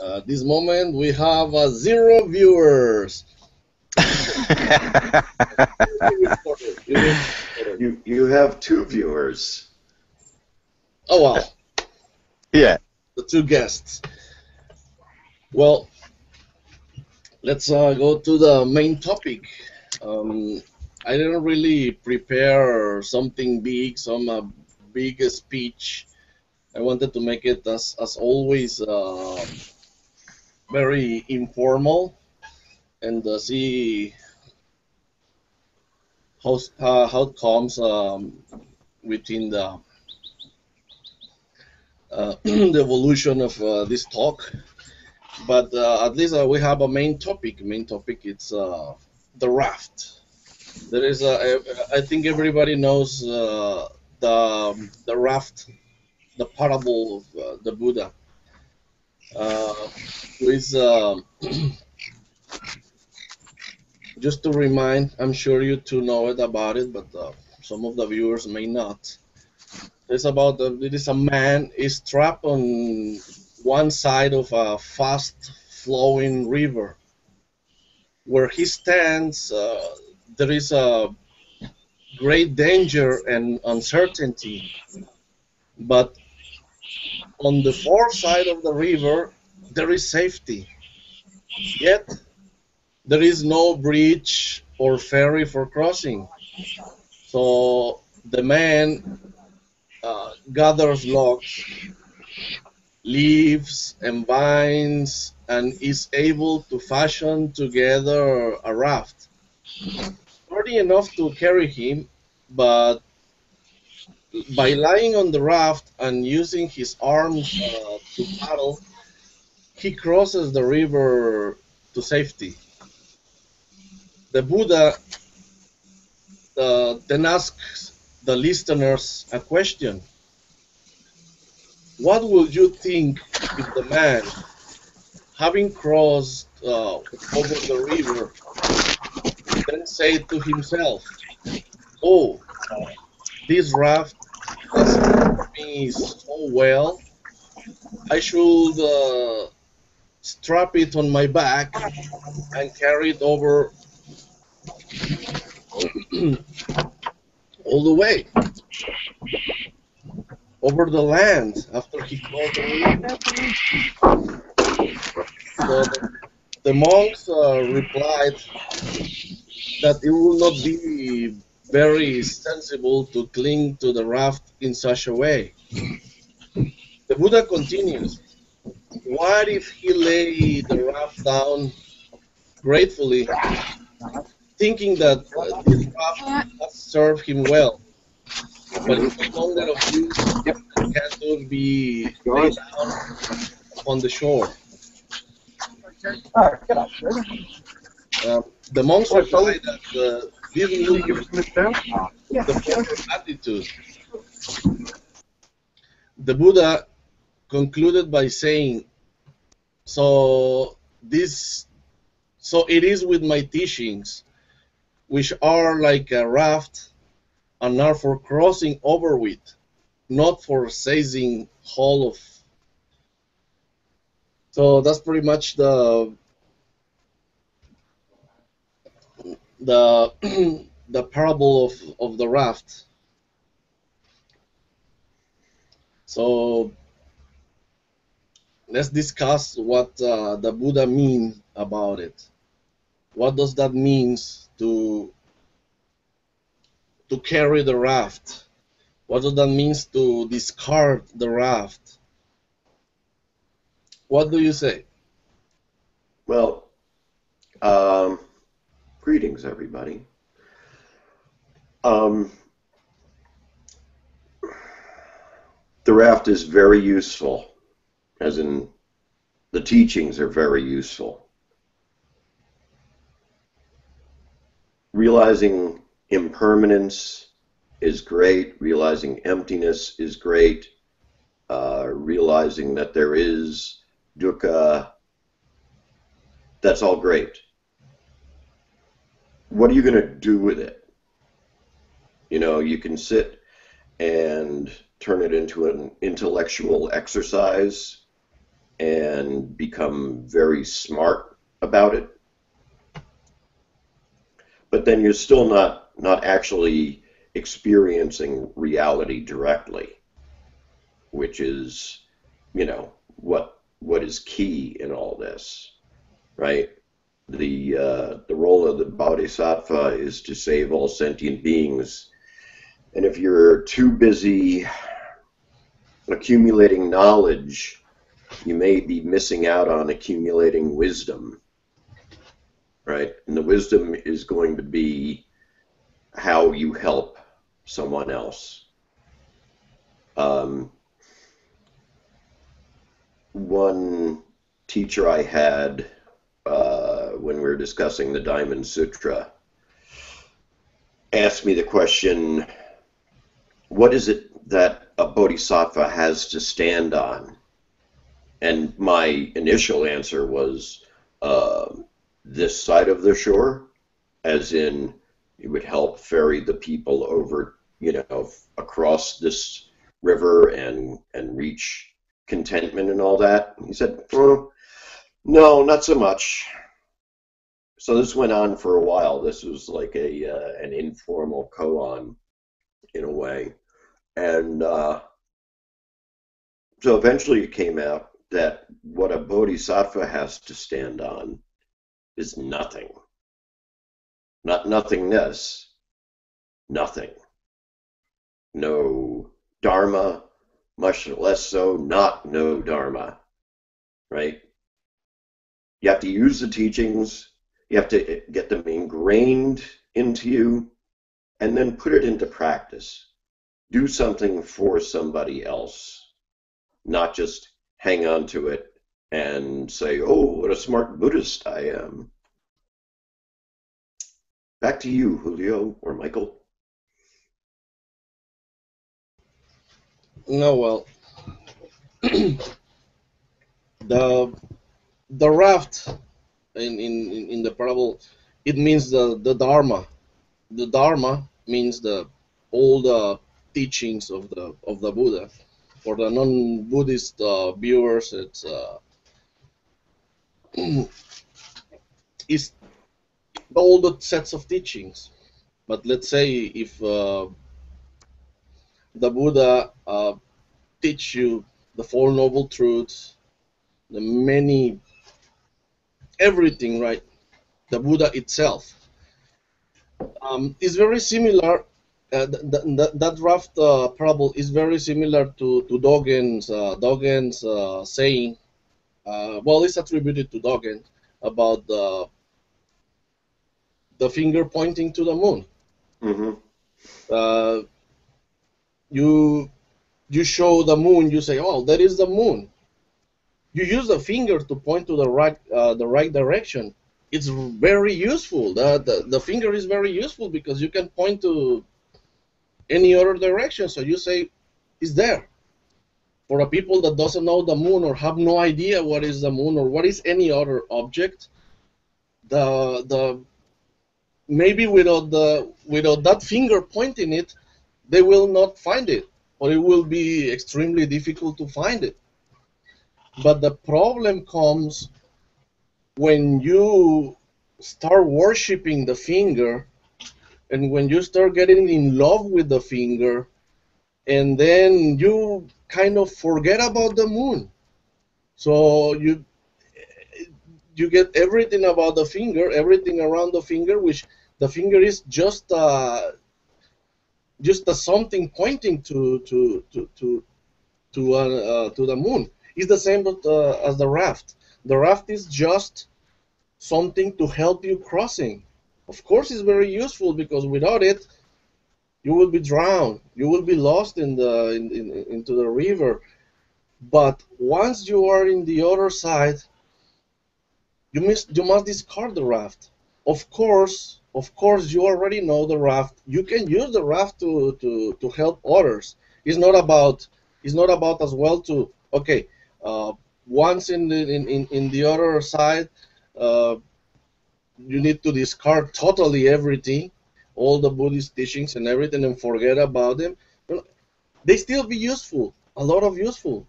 At this moment, we have 0 viewers. You have 2 viewers. Oh, wow. Yeah. The 2 guests. Well, let's go to the main topic. I didn't really prepare something big, some big speech. I wanted to make it, as always, very informal and see how it comes within the evolution of this talk. But at least we have a main topic. Main topic it's the raft. There is I think everybody knows the raft, the parable of the Buddha, who is just to remind. I'm sure you two know it about it, but some of the viewers may not. It's about it is a man is trapped on one side of a fast flowing river. Where he stands, there is a great danger and uncertainty. But on the far side of the river, there is safety. Yet there is no bridge or ferry for crossing. So the man gathers logs, leaves, and vines, and is able to fashion together a raft. Sturdy enough to carry him, but by lying on the raft and using his arms to paddle, he crosses the river to safety. The Buddha then asks the listeners a question. What would you think if the man, having crossed over the river, then said to himself, "Oh, this raft has served me so well, I should strap it on my back and carry it over all the way over the land after he crossed the river." So the monks replied that it will not be very sensible to cling to the raft in such a way. The Buddha continues, what if he lay the raft down gratefully, thinking that this raft has served him well, but it's no longer of use and cannot be laid down on the shore? The monks replied that this will be the proper attitude. The Buddha concluded by saying, so it is with my teachings, which are like a raft and are for crossing over with, not for seizing hold of. So that's pretty much the the parable of the raft. So let's discuss what the Buddha mean about it. What does that mean to carry the raft? What does that mean to discard the raft? What do you say? Well, greetings, everybody. The raft is very useful, as in the teachings are very useful. Realizing impermanence is great. Realizing emptiness is great. Realizing that there is dukkha, that's all great. What are you going to do with it? You know, you can sit and turn it into an intellectual exercise, and become very smart about it. But then you're still not actually experiencing reality directly, which is, what is key in all this, right? The role of the bodhisattva is to save all sentient beings, and if you're too busy accumulating knowledge, you may be missing out on accumulating wisdom, right? And the wisdom is going to be how you help someone else. One teacher I had when we were discussing the Diamond Sutra asked me the question, what is it that a bodhisattva has to stand on? And my initial answer was this side of the shore, as in it would help ferry the people over, across this river and reach contentment and all that. And he said, no, not so much. So this went on for a while. This was like an informal koan in a way. And so eventually it came out that what a bodhisattva has to stand on is nothing. Not nothingness, nothing. No dharma, much less so not no dharma, right? You have to use the teachings, you have to get them ingrained into you, and then put it into practice. Do something for somebody else, not just hang on to it and say, oh, what a smart Buddhist I am. Back to you, Julio or Michael. No, well, the raft in the parable, it means the dharma. The dharma means all the teachings of the Buddha. For the non-Buddhist viewers, it's all the sets of teachings. But let's say if the Buddha teach you the Four Noble Truths, everything, right? The Buddha itself is very similar. That Raft parable is very similar to Dogen's saying. Well, it's attributed to Dogen about the finger pointing to the moon. Mm-hmm. You show the moon. You say, "Oh, that is the moon." You use the finger to point to the right direction. It's very useful. The finger is very useful because you can point to any other direction. So you say, "It's there." For a people that doesn't know the moon or have no idea what is the moon or what is any other object, the maybe without that finger pointing it, they will not find it, or it will be extremely difficult to find it. But the problem comes when you start worshiping the finger, and when you start getting in love with the finger, and then you kind of forget about the moon. So you get everything about the finger, everything around the finger, which the finger is just a something pointing to the moon. It's the same as the raft. The raft is just something to help you crossing. Of course, it's very useful because without it, you will be drowned. You will be lost into the river. But once you are in the other side, you must discard the raft. Of course, you already know the raft. You can use the raft to help others. It's not about as well to once in the other side, you need to discard totally everything, all the Buddhist teachings and everything, and forget about them. They still be useful, a lot of useful.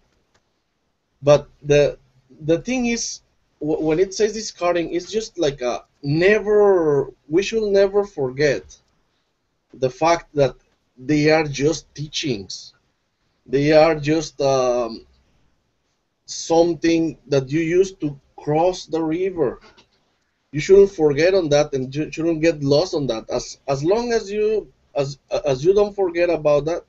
But the thing is, when it says discarding, it's just like a never. We should never forget the fact that they are just teachings. They are just something that you use to cross the river. You shouldn't forget on that, and you shouldn't get lost on that. As long as you don't forget about that,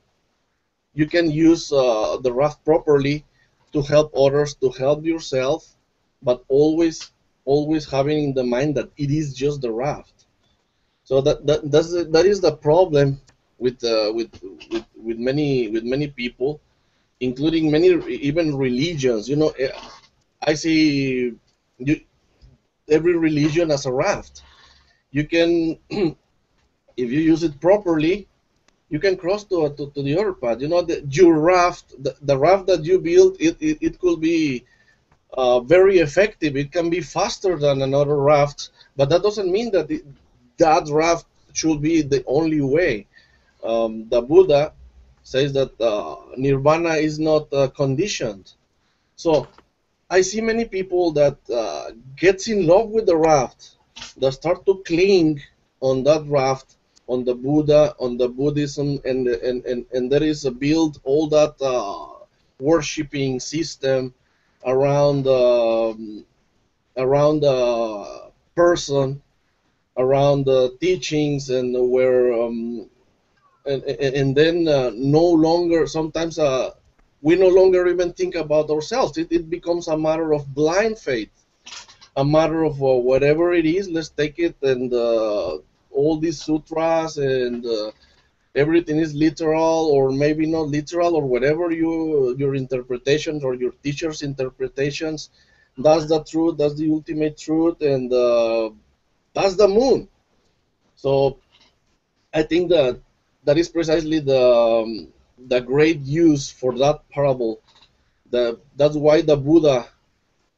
you can use the raft properly to help others, to help yourself, but always having in the mind that it is just the raft. So that is the problem with many people, including many even religions. I see you, every religion as a raft. You can, if you use it properly, you can cross to the other part. Your raft, the raft that you build, it could be very effective. It can be faster than another raft, but that doesn't mean that that raft should be the only way. The Buddha says that nirvana is not conditioned. So I see many people that gets in love with the raft, that start to cling on that raft, on the Buddha, on the Buddhism, and there is a build all that worshipping system around around the person, around the teachings, and where and then no longer sometimes we no longer even think about ourselves. It becomes a matter of blind faith, a matter of whatever it is. Let's take it, and all these sutras and everything is literal or maybe not literal, or whatever your interpretations or your teacher's interpretations. That's the truth. That's the ultimate truth, and that's the moon. So I think that is precisely the great use for that parable. That's why the Buddha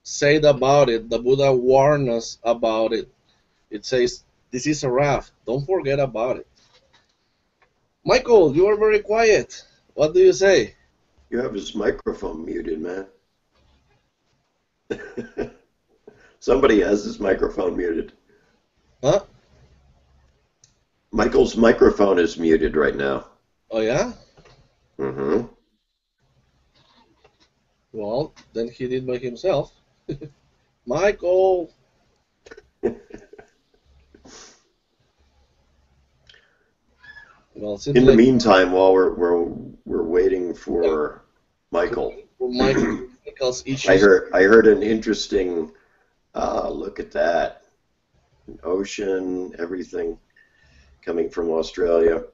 said about it. The Buddha warned us about it. It says, "This is a raft. Don't forget about it." Michael, you are very quiet. What do you say? You have his microphone muted, man. Somebody has his microphone muted. Huh? Michael's microphone is muted right now. Oh yeah? Mm-hmm. Well, then he did by himself. Michael. Well, seems In the like meantime, while we're waiting for Michael, for Michael's I issues. heard an interesting look at that. Ocean, everything coming from Australia.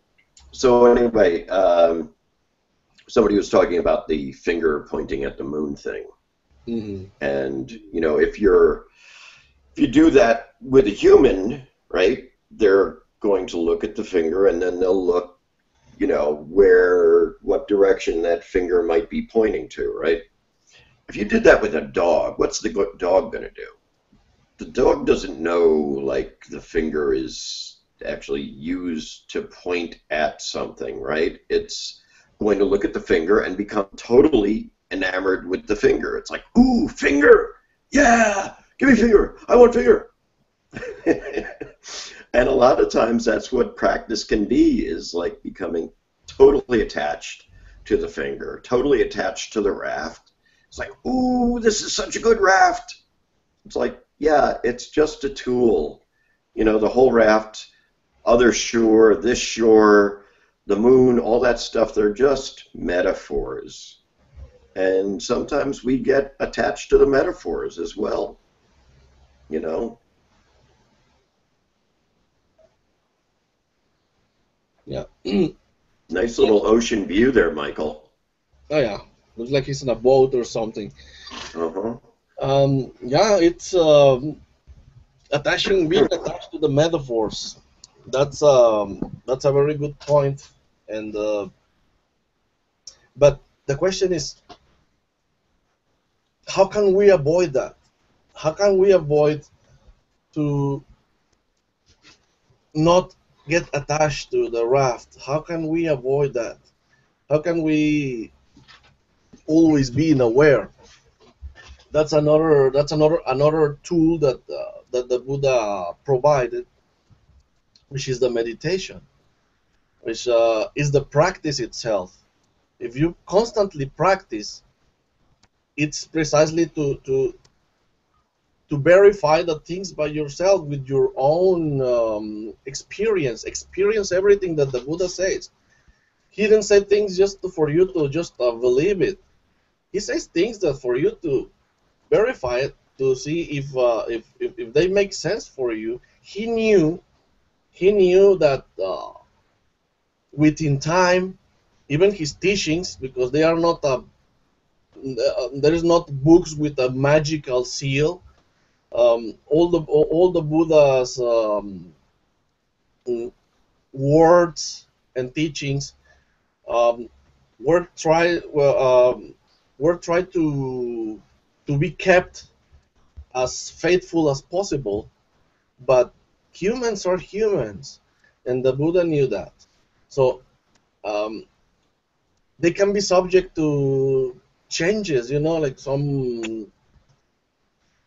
So anyway, somebody was talking about the finger pointing at the moon thing. Mm-hmm. And if you do that with a human, right, they're going to look at the finger, and then they'll look, what direction that finger might be pointing to, right? If you did that with a dog, what's the dog going to do? The dog doesn't know, like, the finger is actually used to point at something, right? It's going to look at the finger and become totally enamored with the finger. It's like, ooh, finger! Yeah! Give me finger! I want finger! And a lot of times that's what practice can be, is like becoming totally attached to the finger, totally attached to the raft. It's like, ooh, this is such a good raft. It's like, yeah, it's just a tool. The whole raft, other shore, this shore, the moon, all that stuff, they're just metaphors. And sometimes we get attached to the metaphors as well, Yeah. Nice little ocean view there, Michael. Oh yeah. Looks like he's in a boat or something. Uh-huh. Yeah, it's being attached to the metaphors. That's a very good point. And but the question is, how can we avoid that? How can we avoid to not get attached to the raft? How can we avoid that? How can we always be aware? That's another tool that the Buddha provided, which is the meditation, which is the practice itself. If you constantly practice, it's precisely to verify the things by yourself with your own experience everything that the Buddha says. He didn't say things just for you to just believe it. He says things that for you to verify it, to see if they make sense for you. He knew that within time, even his teachings, because they are not there is not books with a magical seal. All the Buddha's words and teachings um, were try well, were tried to be kept as faithful as possible. But humans are humans, and the Buddha knew that. So um, they can be subject to changes. Like some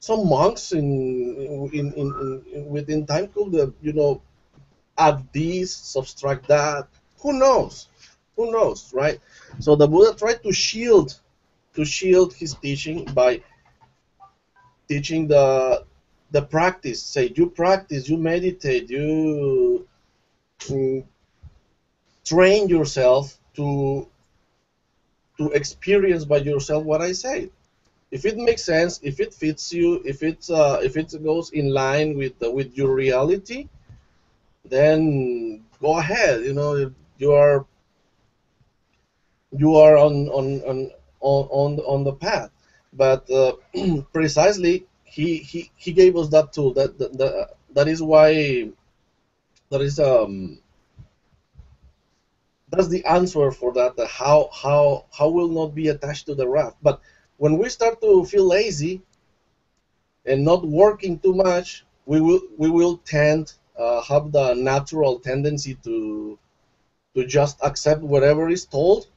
monks within time could add this, subtract that. Who knows? Who knows, right? So the Buddha tried to shield his teaching by teaching the practice. Say you practice, you meditate, you mm, train yourself to experience by yourself what I say. If it makes sense, if it fits you, if it goes in line with your reality, then go ahead. You are on the path. But precisely, he gave us that tool. That is why that is that's the answer for that. How will not be attached to the raft. But when we start to feel lazy and not working too much, we will tend have the natural tendency to just accept whatever is told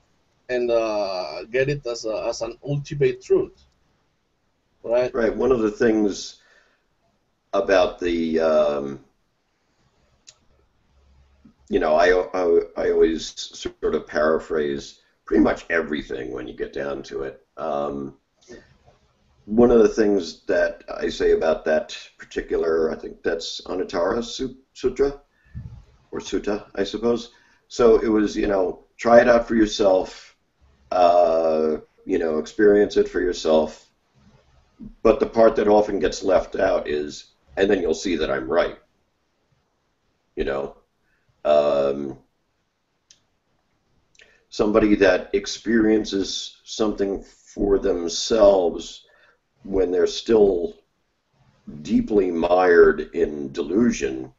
and get it as an ultimate truth, right? Right. One of the things about the I always sort of paraphrase pretty much everything when you get down to it. One of the things that I say about that particular, I think that's Anuttara Sutra or Sutta, I suppose. So it was, try it out for yourself, experience it for yourself. But the part that often gets left out is, and then you'll see that I'm right, you know. Um, Somebody that experiences something for themselves when they're still deeply mired in delusion,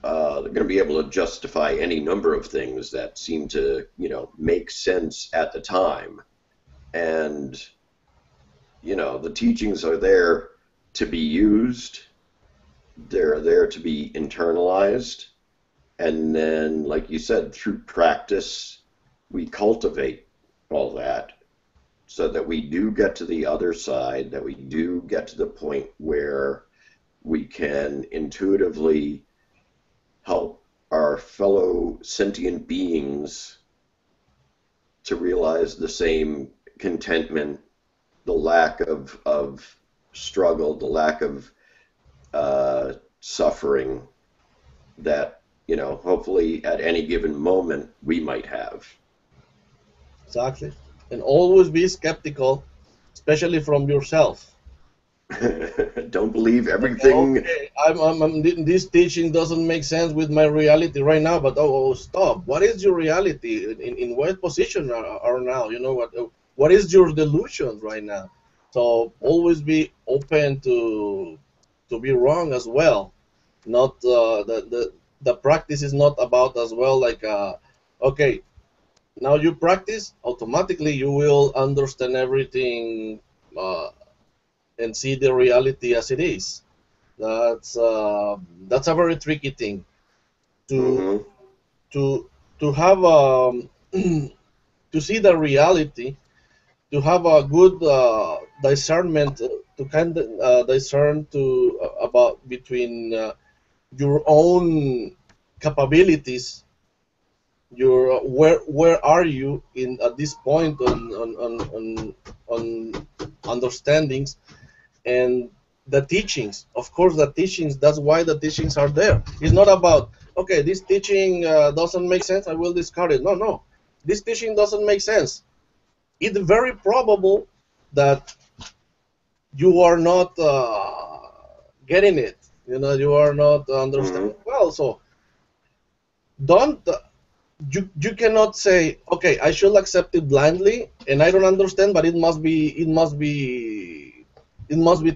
they're going to be able to justify any number of things that seem to, make sense at the time. And, the teachings are there to be used. They're there to be internalized. And then, like you said, through practice, we cultivate all that so that we do get to the other side, that we do get to the point where we can intuitively help our fellow sentient beings to realize the same contentment, the lack of struggle, the lack of suffering that, hopefully at any given moment we might have. Exactly. And always be skeptical, especially from yourself. Don't believe everything. Okay, this teaching doesn't make sense with my reality right now, but stop. What is your reality? In what position are now? What is your delusion right now? So always be open to be wrong as well. Not the practice is not about as well like okay, now you practice, automatically you will understand everything uh, and see the reality as it is. That's a very tricky thing to Hmm. to to have to see the reality to have a good discernment to kind of discern to about between your own capabilities, your where are you in at this point on understandings and the teachings. Of course, the teachings. That's why the teachings are there. It's not about okay, this teaching doesn't make sense. I will discard it. No, no, this teaching doesn't make sense. It's very probable that you are not getting it. You know, you are not understanding well. So don't you cannot say okay, I should accept it blindly, and I don't understand, but it must be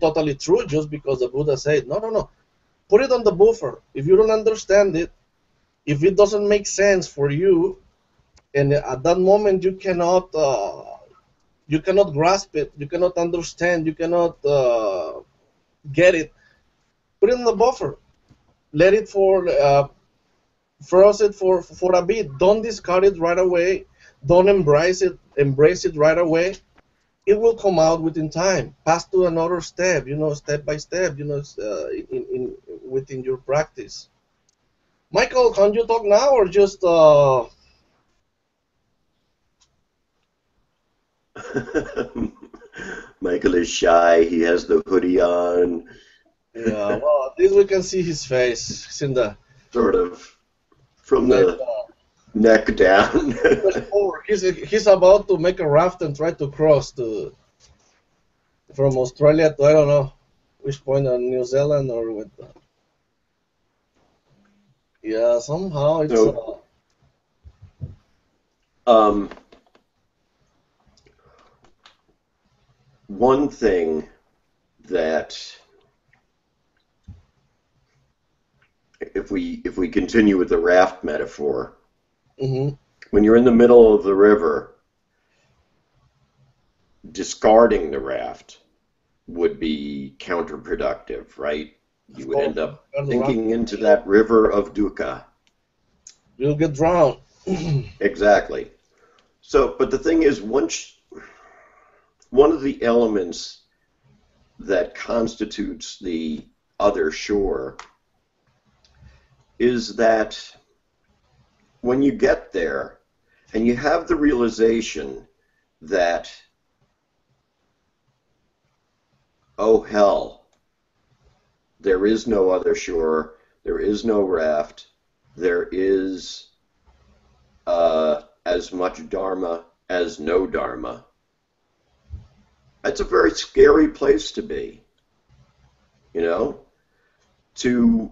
totally true just because the Buddha said. No, no, no. Put it on the buffer. If you don't understand it, if it doesn't make sense for you, and at that moment you cannot grasp it, you cannot understand, you cannot get it. Put it in the buffer. Let it froze it for a bit. Don't discard it right away. Don't embrace it. Embrace it right away. It will come out within time. Pass to another step. You know, step by step. You know, in within your practice. Michael, can you talk now or just? Michael is shy. He has the hoodie on. Yeah. Well, at least we can see his face. It's in the Sort of from the neck down. he's about to make a raft and try to cross from Australia to I don't know which point on New Zealand or with. Yeah, somehow it's. So, one thing that if we continue with the raft metaphor, when you're in the middle of the river, discarding the raft would be counterproductive, right? You would end up sinking into that river of dukkha. You'll get drowned. Exactly. So, but the thing is, one of the elements that constitutes the other shore is that when you get there and you have the realization that, oh hell, there is no other shore, there is no raft, there is as much dharma as no dharma. That's a very scary place to be, you know, to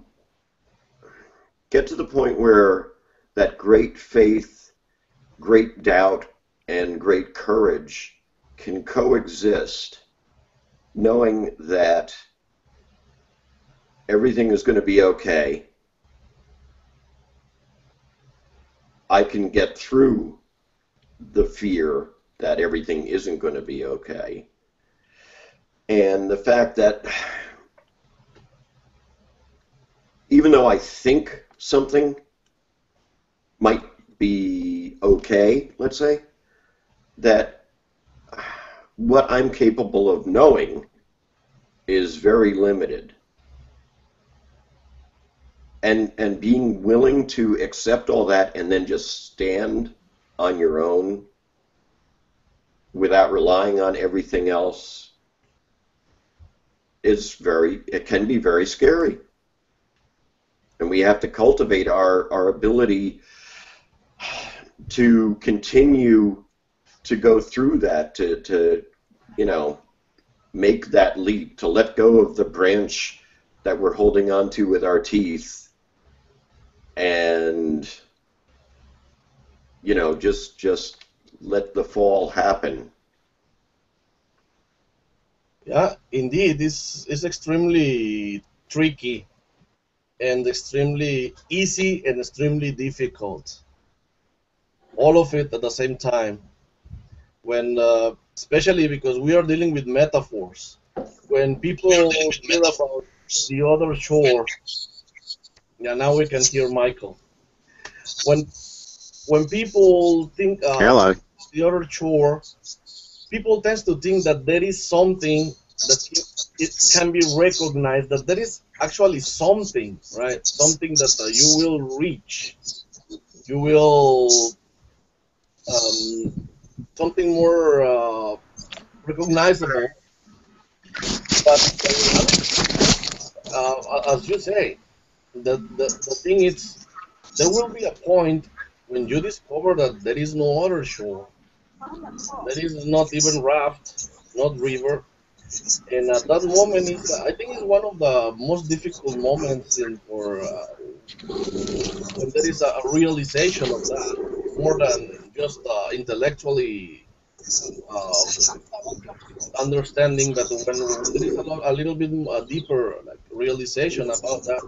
get to the point where that great faith, great doubt, and great courage can coexist, knowing that everything is going to be okay. I can get through the fear that everything isn't going to be okay. And the fact that even though I think something might be okay, let's say, that what I'm capable of knowing is very limited. And being willing to accept all that and then just stand on your own without relying on everything else it can be very scary. And we have to cultivate our ability to continue to go through that, to you know, make that leap, to let go of the branch that we're holding onto with our teeth, and you know, just let the fall happen. Yeah, indeed, this is extremely tricky and extremely easy and extremely difficult. All of it at the same time. When, especially because we are dealing with metaphors. When people hear about the other shore, yeah, now we can hear Michael. When people think Hello. the other shore, people tend to think that there is something that it can be recognized, that there is actually something, right? Something that you will reach, you will something more recognizable. But the reality, as you say, the thing is, there will be a point when you discover that there is no other shore. There is not even raft, not river. And at that moment, is I think it's one of the most difficult moments in for when there is a realization of that, more than just intellectually uh, understanding that when there is a little bit deeper like realization about that,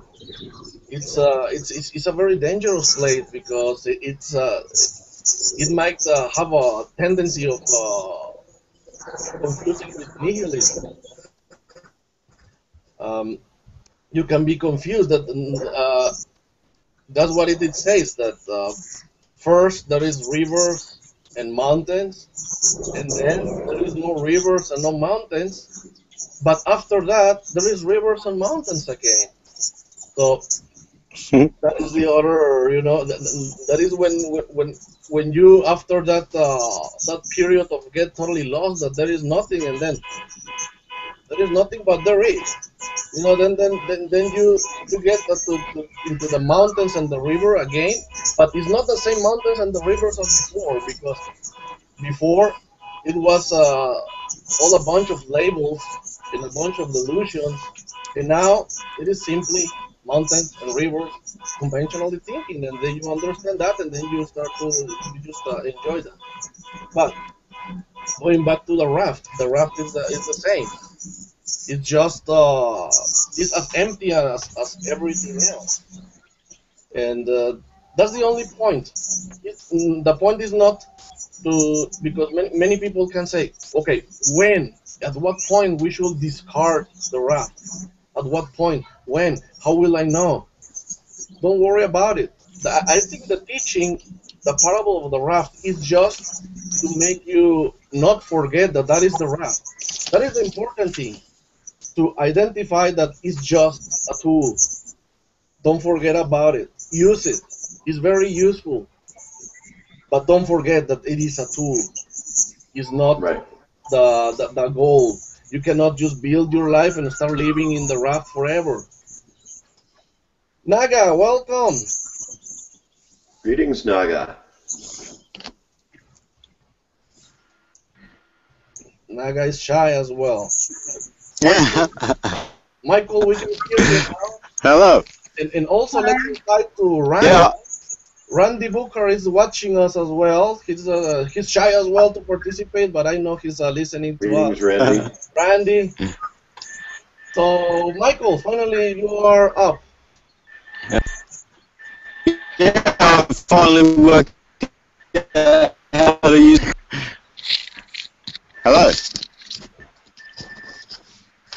it's a very dangerous place because it might have a tendency of confusing with nihilism. Um, you can be confused that that's what it says that first there is rivers and mountains, and then there is no rivers and no mountains, but after that there is rivers and mountains again. So that is the other, that is when you after that that period of get totally lost, that there is nothing, and then there is nothing but there is. Then you get into the mountains and the river again, but it's not the same mountains and the rivers as before, because before it was all a bunch of labels and a bunch of delusions, and now it is simply mountains and rivers, conventionally thinking, and then you understand that, and then you just enjoy that. But going back to the raft is the same. It's just it's as empty as everything else, and that's the only point. The point is not to, because many people can say, okay, at what point we should discard the raft? At what point? When? How will I know? Don't worry about it. I think the teaching, the parable of the raft, is just to make you not forget that that is the raft. That is the important thing, to identify that it's just a tool. Don't forget about it. Use it. It's very useful. But don't forget that it is a tool. It's not Right. the goal. You cannot just build your life and start living in the raft forever. Naga, welcome. Greetings, Naga. Naga is shy as well. Yeah. Michael, we can hear you now. Hello. And also let's invite to Randy. Yeah. Randy Booker is watching us as well. He's shy as well to participate, but I know he's listening to Greetings, us. Randy. Randy. So, Michael, finally you are up. Yeah, I finally worked out how to use. Hello.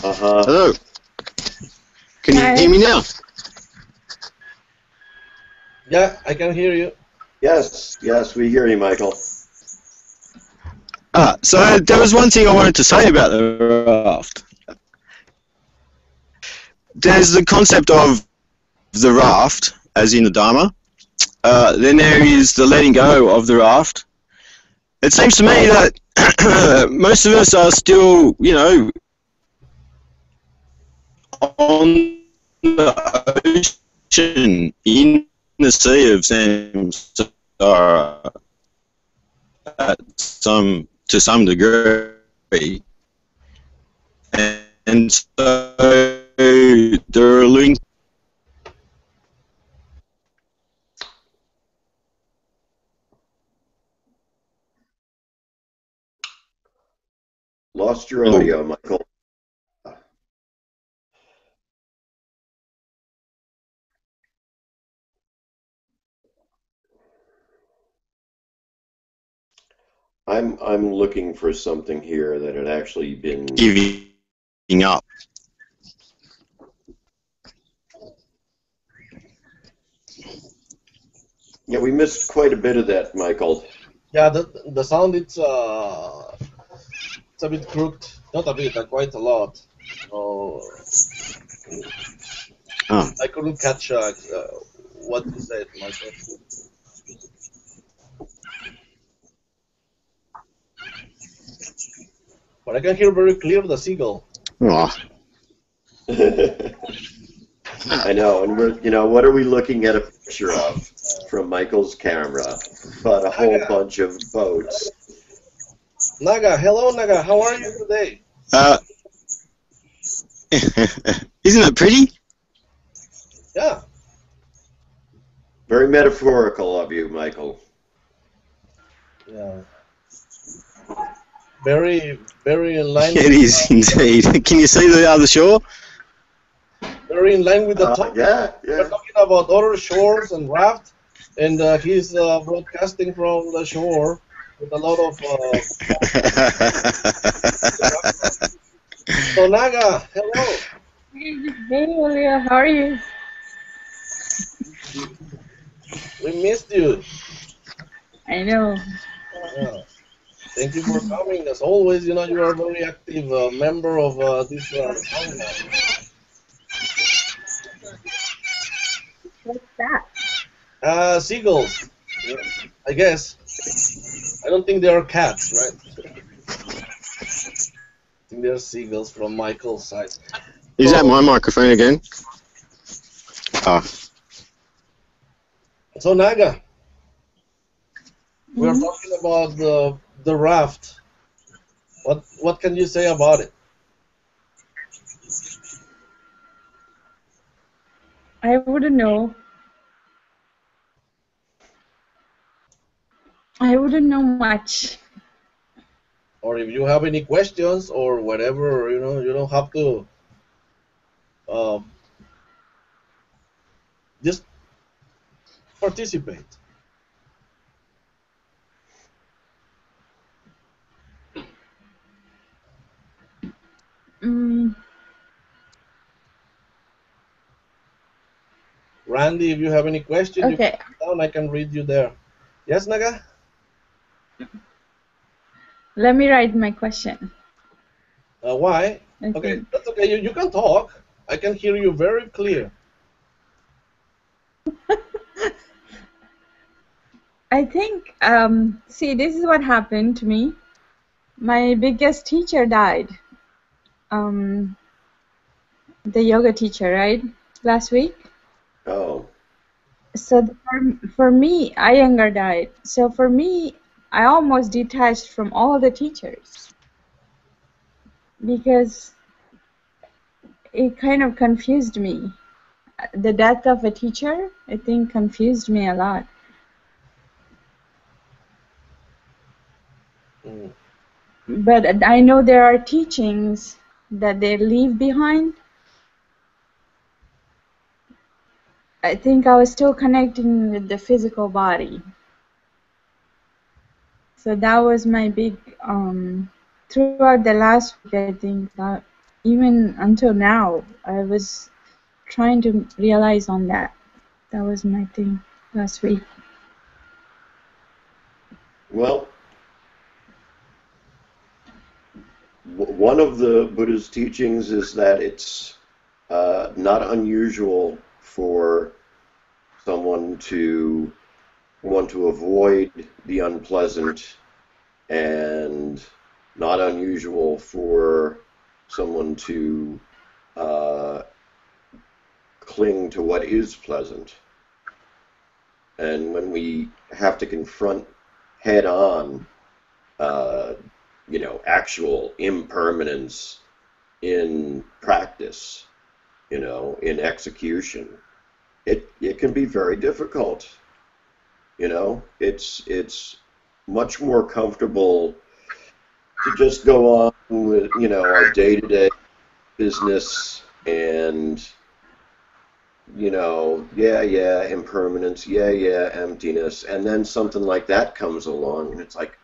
Uh-huh. Hello. Can you hear me now? Yeah, I can hear you. Yes, we hear you, Michael. So there was one thing I wanted to say about the raft. There's the concept of the raft, as in the Dharma. Then there is the letting go of the raft. It seems to me that most of us are still, on the ocean, in the sea of samsara to some degree, and so there are links. Lost your audio, Michael. I'm looking for something here that had actually been Giving up. Yeah, we missed quite a bit of that, Michael. Yeah, the sound, It's a bit crooked. Not a bit, quite a lot. So Oh. I couldn't catch what you said, Michael. But I can hear very clear the seagull. Oh. I know, and we're, what are we looking at a picture of from Michael's camera? But a whole bunch of boats. Naga, hello Naga, how are you today? Isn't it pretty? Yeah. Very metaphorical of you, Michael. Yeah. Very, very in line. It is indeed. Can you see the other shore? Very in line with the topic. Yeah. We're talking about other shores and Raft, and he's broadcasting from the shore with a lot of. So Naga, hello. Hey, Julia, how are you? We missed you. I know. Yeah. Thank you for coming. As always, you are a very active member of this Hangout. What's that? Seagulls, I guess. I don't think they are cats, right? I think they're seagulls from Michael's side. Is that my microphone again? Oh. So Naga, we're talking about the raft. What can you say about it? I wouldn't know. I wouldn't know much. Or if you have any questions or whatever, you don't have to. Just participate. Randy, if you have any questions, you can come down. I can read you there. Yes, Naga? Let me write my question. Why? Okay, that's okay. You can talk. I can hear you very clear. I think, see, this is what happened to me. My biggest teacher died. The yoga teacher, right? Last week. Oh. So for me, Iyengar died. So for me, I almost detached from all the teachers because it kind of confused me. The death of a teacher, I think, confused me a lot. But I know there are teachings that they leave behind. I think I was still connecting with the physical body. So that was my big, throughout the last week, I think, even until now, I was trying to realize on that. That was my thing last week. Well, one of the Buddha's teachings is that it's not unusual for someone to want to avoid the unpleasant, and not unusual for someone to cling to what is pleasant. And when we have to confront head on, actual impermanence in practice, in execution, it can be very difficult. It's much more comfortable to just go on with, our day-to-day business and, impermanence, emptiness, and then something like that comes along, and it's like,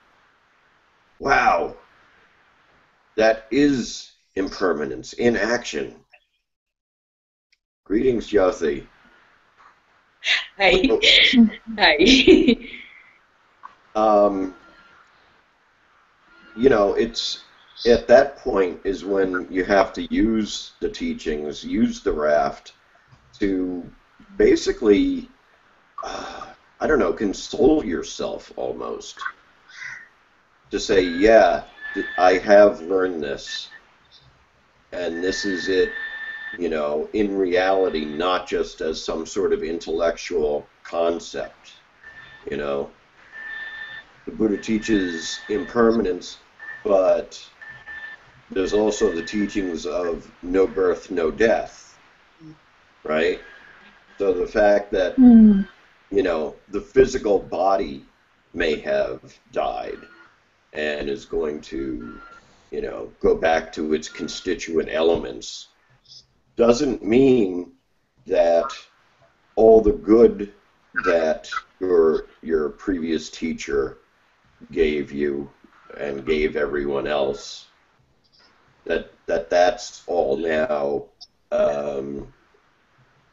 wow, that is impermanence in action. Greetings, Yothi. Hi. Hi. at that point is when you have to use the teachings, use the raft to basically, I don't know, console yourself almost. To say, yeah, I have learned this, and this is it, you know, in reality, not just as some sort of intellectual concept, you know. The Buddha teaches impermanence, but there's also the teachings of no birth, no death, right? So the fact that, you know, the physical body may have died and is going to, you know, go back to its constituent elements doesn't mean that all the good that your previous teacher gave you and gave everyone else, that's all now,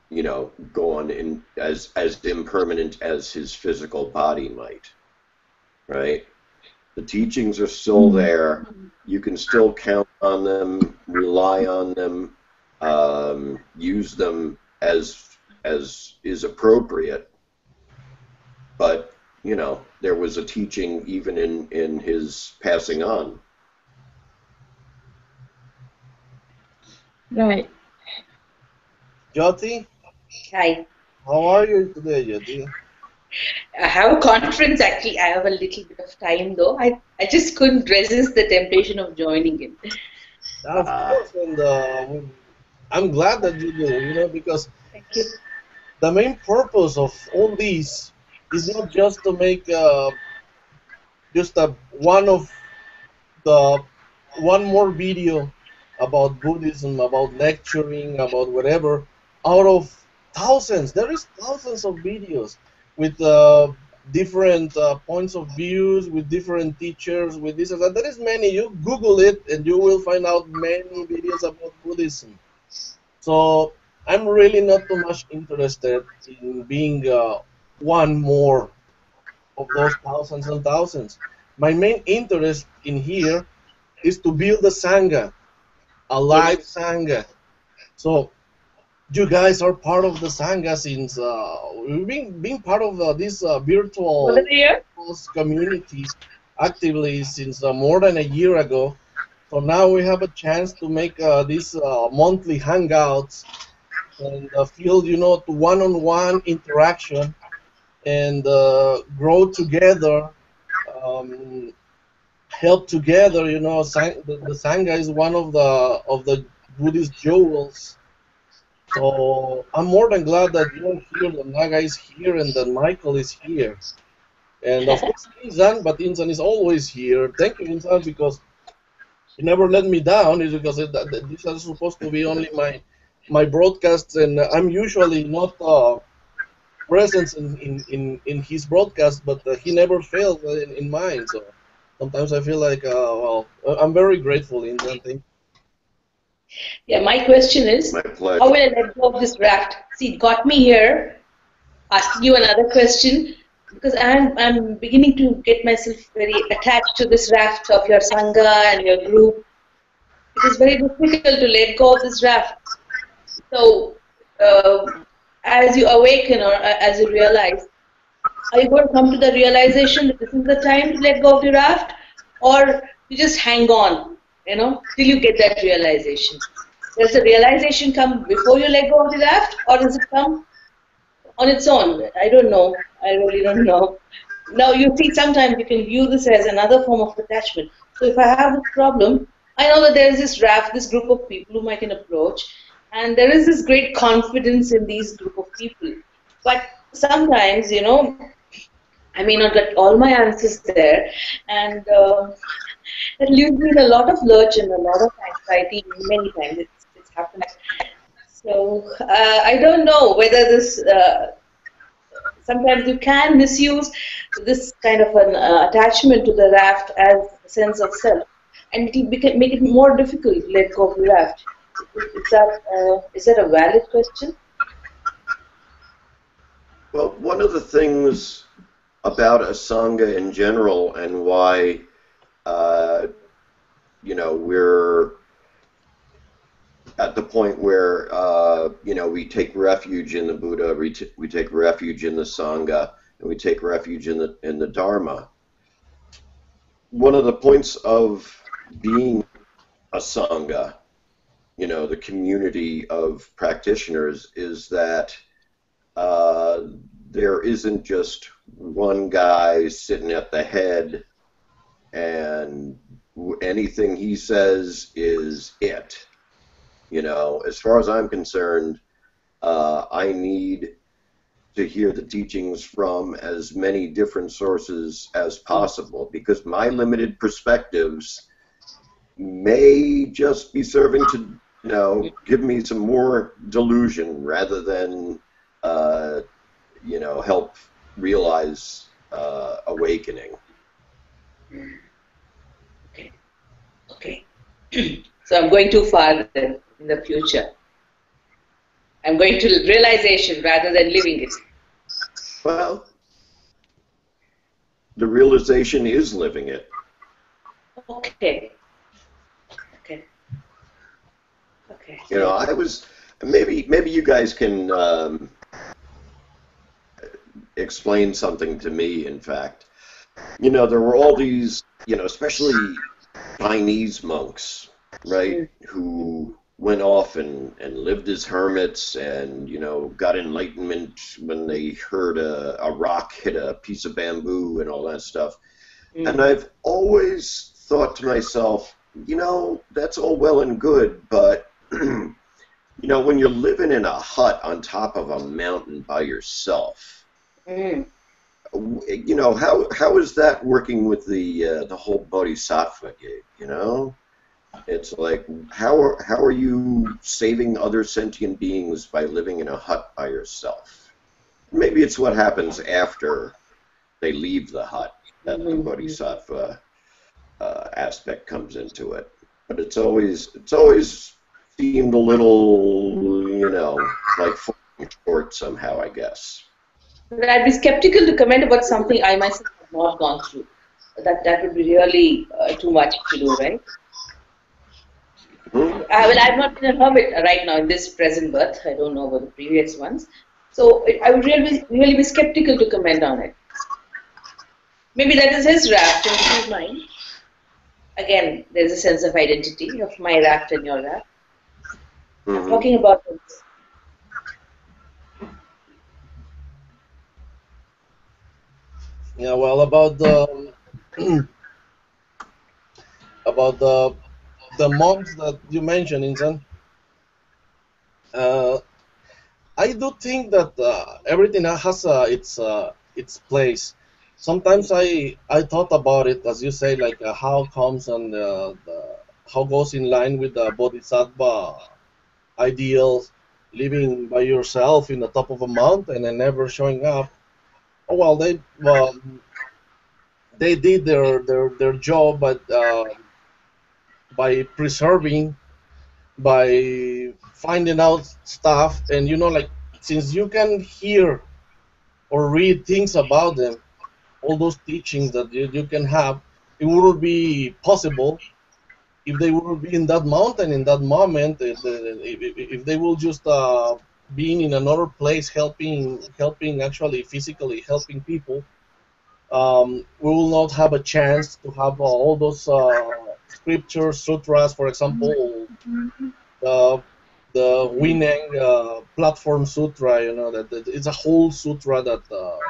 you know, gone in as impermanent as his physical body might, right? The teachings are still there. You can still count on them, rely on them, use them as is appropriate. But, you know, there was a teaching even in his passing on. Right. Jyoti, Hi. how are you today, Jyoti? I have a conference actually. I have a little bit of time though. I just couldn't resist the temptation of joining in. Of course, and I'm glad that you do, you know, because Thank you. the main purpose of all these is not just to make just one of the one more video about Buddhism, about lecturing, about whatever, out of thousands. There is thousands of videos with different points of views, with different teachers, with this and that. There is many. You Google it, and you will find out many videos about Buddhism. So I'm really not too much interested in being one more of those thousands and thousands. My main interest in here is to build a Sangha, a live Yes. Sangha. So you guys are part of the Sangha since being part of this More than virtual a year? community actively since more than a year ago. So now we have a chance to make these monthly hangouts and feel, you know, to one-on-one interaction and grow together, um, help together. You know, the Sangha is one of the Buddhist jewels. So I'm more than glad that you're here, that Naga is here, and that Michael is here. And of course, Inzan, but Inzan is always here. Thank you, Inzan, because you never let me down. Is because these are supposed to be only my broadcasts, and I'm usually not present in his broadcast, but he never failed in mine. So sometimes I feel like, well, I'm very grateful, Inzan. Thank Yeah, my question is, My pleasure. how will I let go of this raft? See, it got me here, asking you another question, because I'm beginning to get myself very attached to this raft of your Sangha and your group. It is very difficult to let go of this raft. So, as you awaken or as you realize, are you going to come to the realization that this is the time to let go of the raft, or you just hang on, you know, till you get that realization? Does the realization come before you let go of the raft, or does it come on its own? I don't know. I really don't know. Now, you see, sometimes you can view this as another form of attachment. So if I have this problem, I know that there is this raft, this group of people whom I can approach, and there is this great confidence in these group of people. But sometimes, you know, I may not get all my answers there, and it leaves me in a lot of lurch and a lot of anxiety many times. It's happened. So I don't know whether this. Sometimes you can misuse this kind of an attachment to the raft as a sense of self, and it will make it more difficult to let go of the raft. Is that a valid question? Well, one of the things about a Sangha in general and why we're at the point where we take refuge in the Buddha, we take refuge in the Sangha, and we take refuge in the Dharma. One of the points of being a Sangha, the community of practitioners, is that there isn't just one guy sitting at the head and anything he says is it. As far as I'm concerned, I need to hear the teachings from as many different sources as possible, because my limited perspectives may just be serving to, give me some more delusion rather than, help realize awakening. Okay. So I'm going too far then in the future. I'm going to realization rather than living it. Well, the realization is living it. Okay. I was maybe you guys can explain something to me. In fact, there were all these, especially Chinese monks, right, who went off and lived as hermits and, got enlightenment when they heard a rock hit a piece of bamboo and all that stuff. And I've always thought to myself, that's all well and good, but, when you're living in a hut on top of a mountain by yourself, how is that working with the whole bodhisattva gig, It's like, how are you saving other sentient beings by living in a hut by yourself? Maybe it's what happens after they leave the hut that the bodhisattva aspect comes into it. But it's always seemed a little, like falling short somehow, I guess. But I'd be skeptical to comment about something I myself have not gone through. That would be really too much to do, right? I've not been a hermit right now in this present birth. I don't know about the previous ones. So I would really be skeptical to comment on it. Maybe that is his raft and this is mine. Again, there's a sense of identity of my raft and your raft. I'm talking about this. Yeah, well, about the about the monks that you mentioned, Insan. I do think that everything has its place. Sometimes I thought about it, as you say, like how comes and how goes in line with the bodhisattva ideals, living by yourself in the top of a mountain and never showing up. Oh, well, they did their job, but by preserving, by finding out stuff, and like since you can hear or read things about them, all those teachings that you can have, it wouldn't be possible if they would be in that mountain in that moment. If they will just being in another place, helping actually physically helping people, we will not have a chance to have all those scriptures, sutras, for example, the Wineng platform sutra. That it's a whole sutra that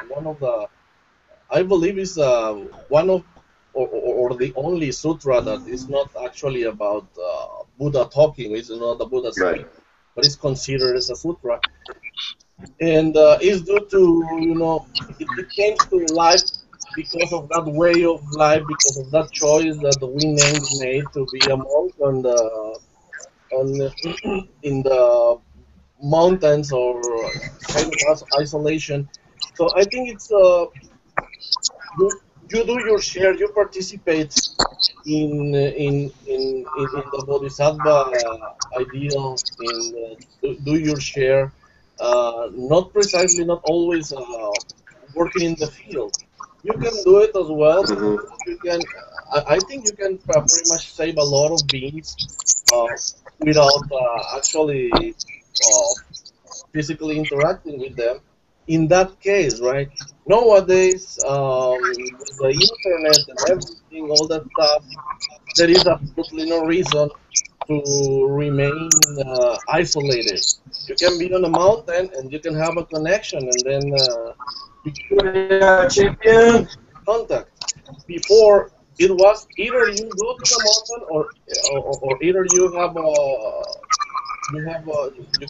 one of the, I believe, is one of or the only sutra that is not actually about Buddha talking. It's not the Buddha speaking, but it's considered as a sutra, and it's due to it came to life because of that way of life, because of that choice that the Wineng made to be a monk in the mountains or kind of isolation. So I think it's you do your share, you participate in the bodhisattva ideal, do your share, not precisely, not always working in the field. You can do it as well. You can. I think you can pretty much save a lot of beans without actually uh, physically interacting with them. In that case, right? Nowadays, with the internet and everything, all that stuff, there is absolutely no reason to remain isolated. You can be on a mountain and you can have a connection, and then Victoria champion contact. Before it was either you go to the mountain or either you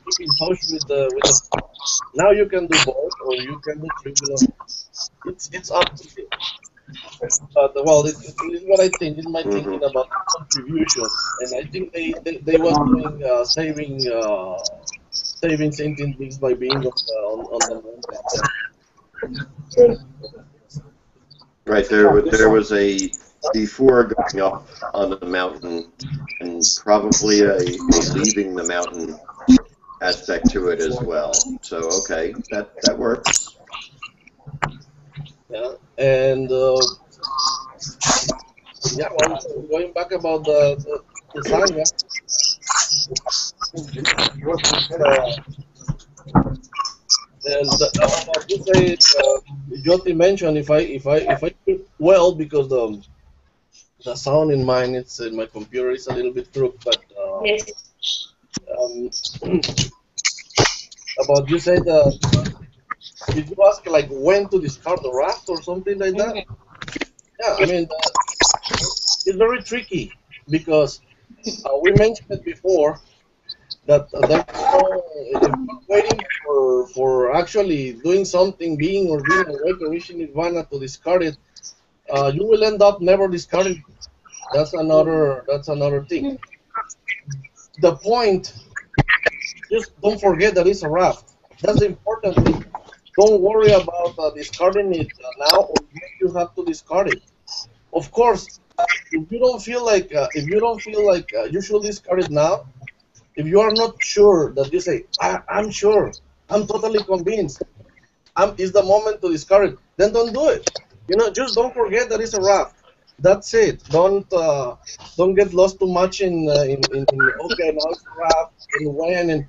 keep in touch with the. Now you can do both, or you can do trivial. It's up to you. But well, it's what I think. It's my Hmm. thinking about contribution, and I think they was doing saving sentient beings by being on the mountain. Right there was a before going up on the mountain and probably a leaving the mountain aspect to it as well. So okay, that works. Yeah, and yeah, well, going back about the sangha, uh, and about you say, Jyoti mentioned if I did well, because the sound in mine, it's in my computer is a little bit crooked, but Yes. um, about you said did you ask like when to discard the raft or something like that? Mhm. Yeah, I mean it's very tricky because we mentioned it before that there's no, if you're waiting for actually doing something, being or being awake or reaching nirvana to discard it, you will end up never discarding it. That's another thing. The point, just don't forget that it's a raft. That's the important thing. Don't worry about discarding it now or when you have to discard it. Of course, if you don't feel like you should discard it now, if you are not sure, that you say, I'm sure, I'm totally convinced, is the moment to discard it, then don't do it. Just don't forget that it's a raft. That's it. Don't get lost too much in okay, now it's a raft and when, and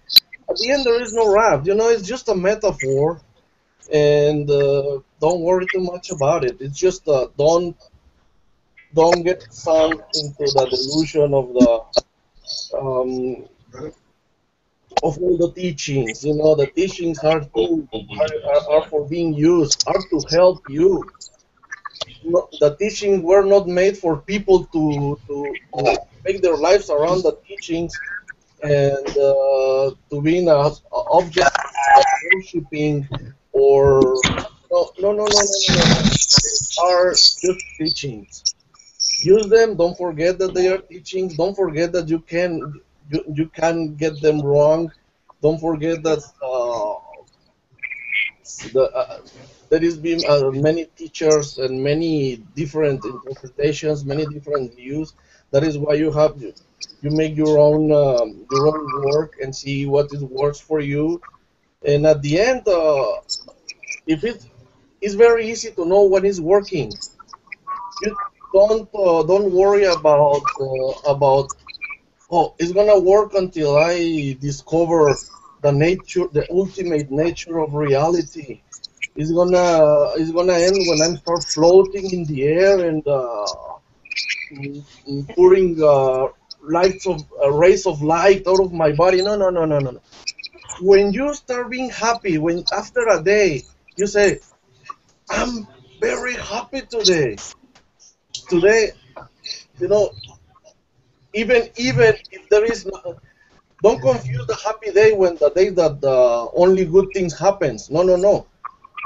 at the end there is no raft. It's just a metaphor, and don't worry too much about it. It's just don't get sunk into the delusion um, of all the teachings. The teachings are for being used, are to help you. The teachings were not made for people to make their lives around the teachings and to being a object of worshiping or no. These are just teachings. Use them. Don't forget that they are teachings. Don't forget that you can get them wrong. Don't forget that there has been many teachers and many different interpretations, many different views. That is why you make your own work and see what is works for you. And at the end, if it's very easy to know what is working. You don't worry about, oh, it's gonna work until I discover the ultimate nature of reality. It's gonna end when I start floating in the air and pouring rays of light out of my body. No, no, no, no, no, no. When you start being happy, when after a day you say, I'm very happy today. Today, you know, even if there is no, don't confuse the happy day when the day that only good things happens. No, no, no.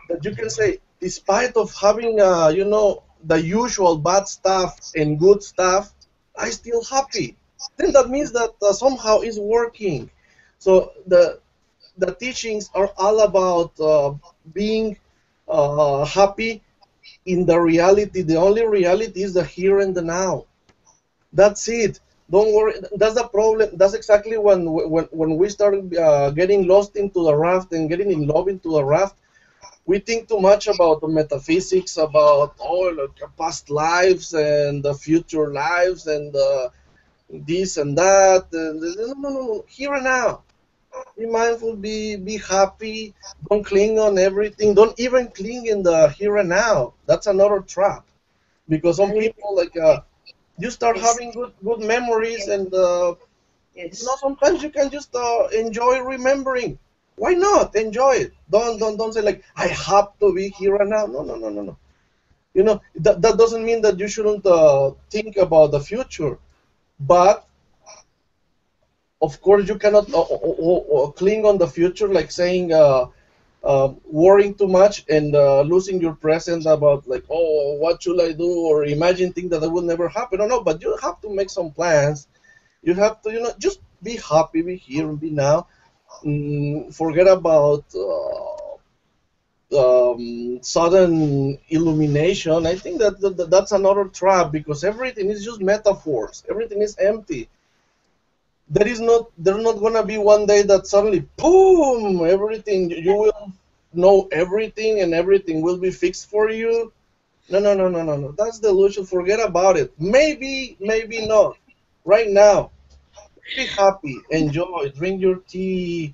That you can say, despite of having the usual bad stuff and good stuff, I still happy. Then that means that somehow it's working. So the teachings are all about being happy in the reality. The only reality is the here and the now. That's it. Don't worry. That's the problem. That's exactly when we start getting lost into the raft and getting in love into the raft. we think too much about the metaphysics, about like past lives and the future lives and this and that. And no. Here and now. Be mindful. Be happy. Don't cling on everything. Don't even cling in the here and now. That's another trap. Because some people like you start having good memories, and sometimes you can just enjoy remembering. Why not enjoy it? Don't say like I have to be here and now. No. That doesn't mean that you shouldn't think about the future, but of course you cannot cling on the future, like saying worrying too much and losing your present about like, oh, what should I do, or imagine things that will never happen. No, but you have to make some plans. You have to, just be happy, be here and be now. Forget about sudden illumination. I think that's another trap, because everything is just metaphors. Everything is empty. There's not gonna be one day that suddenly, boom, everything, you will know everything and everything will be fixed for you. No. That's delusion. Forget about it. Maybe not. Right now, be happy, enjoy, drink your tea,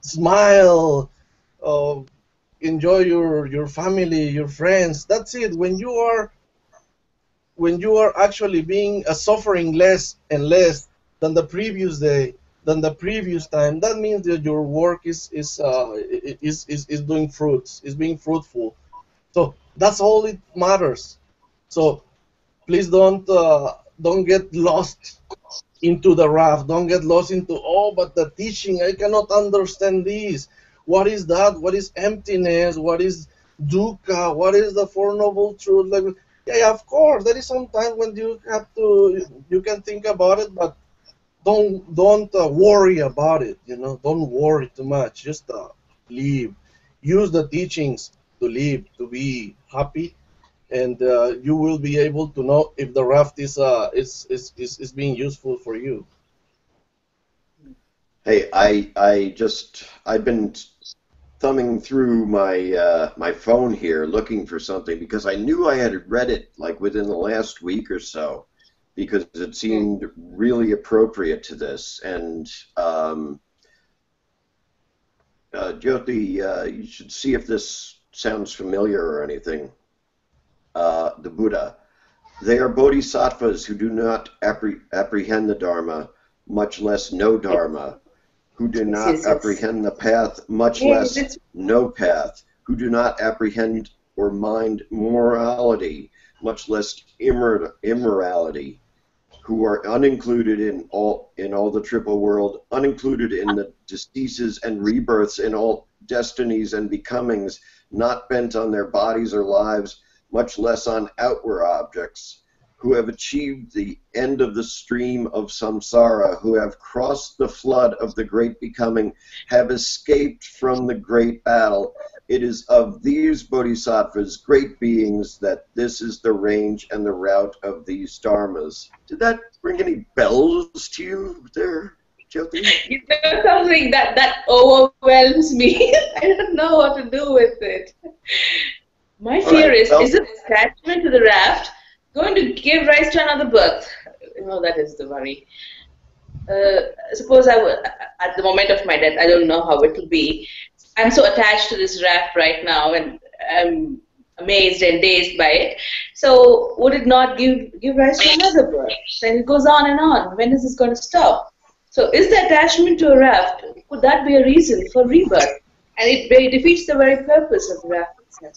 smile, enjoy your family, your friends. That's it. When you are actually being suffering less and less than the previous day, than the previous time, that means that your work is doing fruits, is being fruitful. So that's all it matters. So please don't get lost into the raft. Don't get lost into, but the teaching, I cannot understand this. What is that? What is emptiness? What is dukkha? What is the Four Noble Truths? Like, yeah, of course, there is some time when you can think about it, but don't worry about it. Don't worry too much. Just live. Use the teachings to live, to be happy, and you will be able to know if the raft is being useful for you. Hey, I've been thumbing through my phone here looking for something, because I knew I had read it like within the last week or so, because it seemed really appropriate to this. And Jyoti, you should see if this sounds familiar or anything. The Buddha. They are bodhisattvas who do not apprehend the Dharma, much less know Dharma, who do not apprehend the path, much less know path, who do not apprehend or mind morality, much less immorality, who are unincluded in all the triple world, unincluded in the deceases and rebirths, in all destinies and becomings, not bent on their bodies or lives, much less on outward objects, who have achieved the end of the stream of samsara, who have crossed the flood of the great becoming, have escaped from the great battle. It is of these bodhisattvas, great beings, that this is the range and the route of these dharmas. Did that ring any bells to you there, Jyoti? You know something that overwhelms me. I don't know what to do with it. My fear is this attachment to the raft going to give rise to another birth? That is the worry. Suppose I would, at the moment of my death, I don't know how it will be. I'm so attached to this raft right now, and I'm amazed and dazed by it. So would it not give rise to another birth? Then it goes on and on. When is this going to stop? So is the attachment to a raft, could that be a reason for rebirth? And it defeats the very purpose of the raft itself.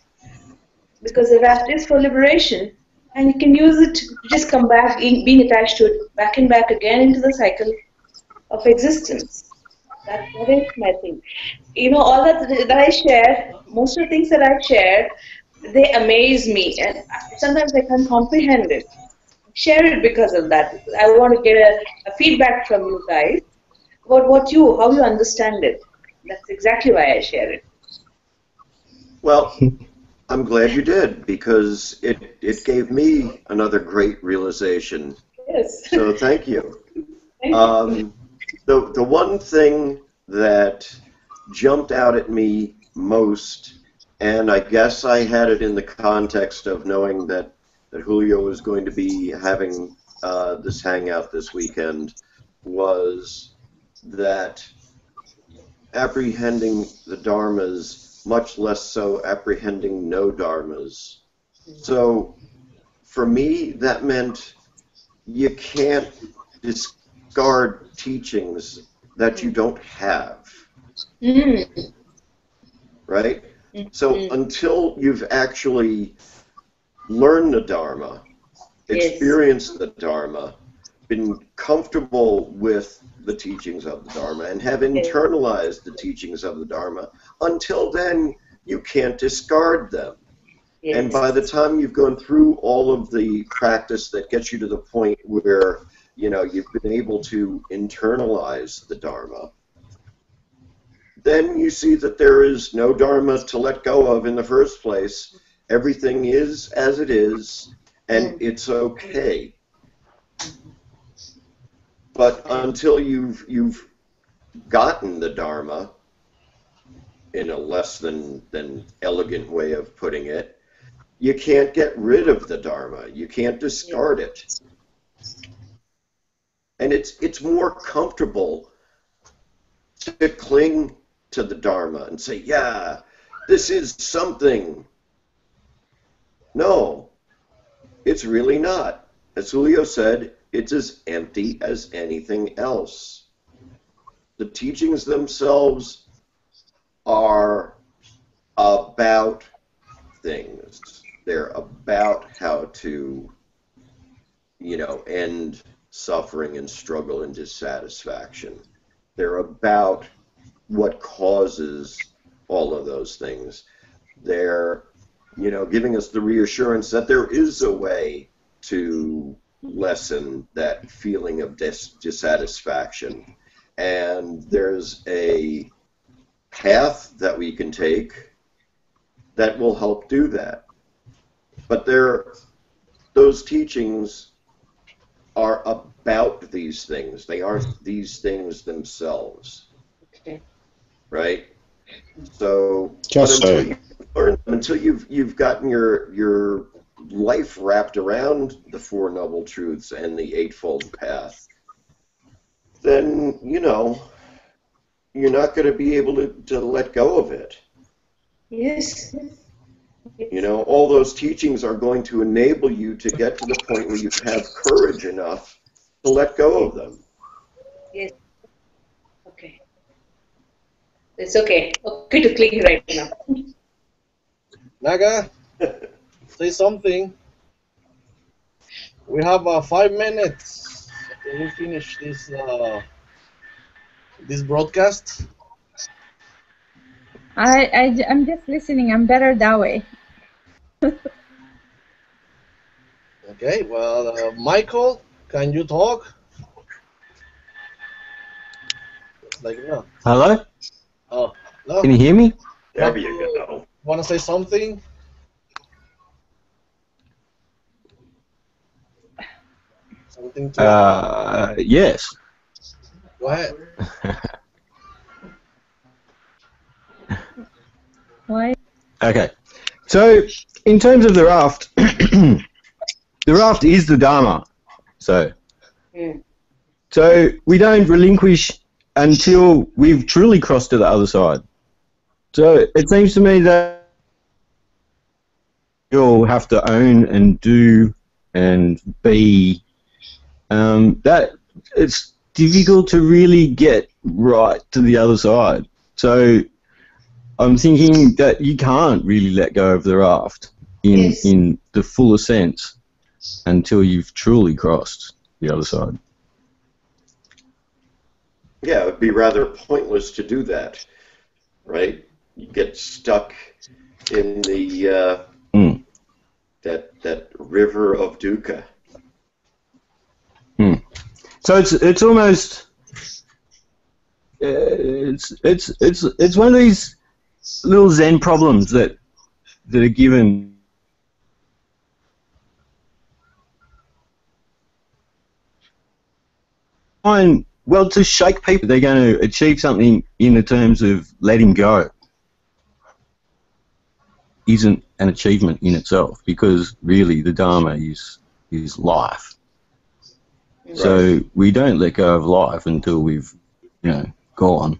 Because the raft is for liberation, and you can use it to just come back, being attached to it, back and back again into the cycle of existence. That is my thing. All that I share, most of the things that I share, they amaze me, and sometimes I can't comprehend it. Share it because of that. I want to get a feedback from you guys about how you understand it. That's exactly why I share it. Well, I'm glad you did, because it gave me another great realization. Yes. So thank you. Thank you. The one thing that jumped out at me most And I guess I had it in the context of knowing that Julio was going to be having this hangout this weekend, was that apprehending the dharmas, much less so apprehending no dharmas. So for me, that meant you can't discard teachings that you don't have. Right? So until you've actually learned the Dharma, experienced the Dharma, been comfortable with the teachings of the Dharma, and have internalized the teachings of the Dharma, until then you can't discard them. And by the time you've gone through all of the practice that gets you to the point where, you know, you've been able to internalize the Dharma, then you see that there is no Dharma to let go of in the first place. Everything is as it is, and it's okay. But until you've gotten the Dharma, in a less than elegant way of putting it, you can't get rid of the Dharma. You can't discard it. And it's more comfortable to cling to the Dharma and say, yeah, this is something. No, it's really not. As Julio said, it's as empty as anything else. The teachings themselves are about things. They're about how to, you know, end suffering and struggle and dissatisfaction. They're about what causes all of those things. They're, you know, giving us the reassurance that there is a way to lessen that feeling of dissatisfaction. And there's a path that we can take that will help do that. But those teachings are about these things. They aren't these things themselves. Okay. Right? So Just so. Until you've gotten your life wrapped around the Four Noble Truths and the Eightfold Path, then, you know, you're not going to be able to let go of it. Yes. You know, all those teachings are going to enable you to get to the point where you have courage enough to let go of them. Yes. Okay. It's okay. Okay to cling right now. Naga, say something. We have 5 minutes. Can we finish this broadcast? I'm just listening. I'm better that way. Okay, well, Michael, can you talk? It's like, no. Hello? Oh, no. Can you hear me? There you go. Want to say something? Something to Yes. Go ahead. Why? Okay. So, in terms of the raft, the raft is the Dharma. So we don't relinquish until we've truly crossed to the other side. So it seems to me that you'll have to own and do and be that it's difficult to really get right to the other side. So I'm thinking that you can't really let go of the raft in the fuller sense until you've truly crossed the other side. Yeah, it would be rather pointless to do that, right? You get stuck in the that river of dukkha. So it's almost it's one of these little Zen problems that are given. Well, to shake people, they're going to achieve something in the terms of letting go. isn't an achievement in itself, because really the Dharma is life. Right. So we don't let go of life until we've, gone.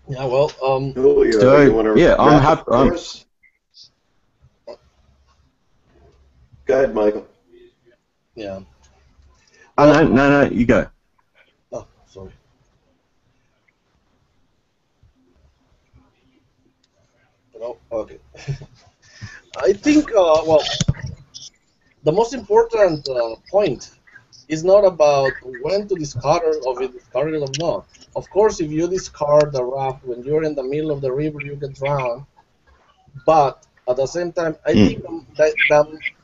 Yeah, well, Julio, yeah, I'm happy. Go ahead, Michael. Yeah. Well, no, you go. Oh, sorry. No, okay. I think, well, the most important point is not about when to discard it or if discard it or not. Of course, if you discard the raft when you're in the middle of the river, you get drowned. But at the same time, I think that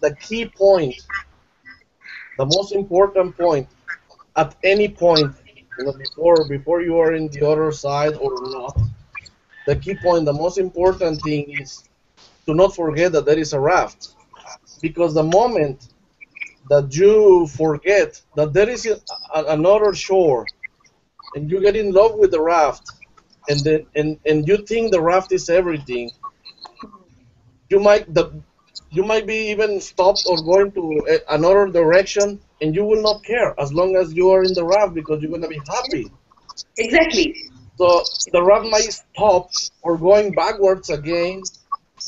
the key point, the most important point, at any point, before you are in the other side or not, the key point, the most important thing is to not forget that there is a raft, because the moment that you forget that there is another shore, and you get in love with the raft, and then and you think the raft is everything, you might be even stopped or going to another direction, and you will not care as long as you are in the raft, because you're going to be happy. Exactly. So the raft might stop or going backwards again,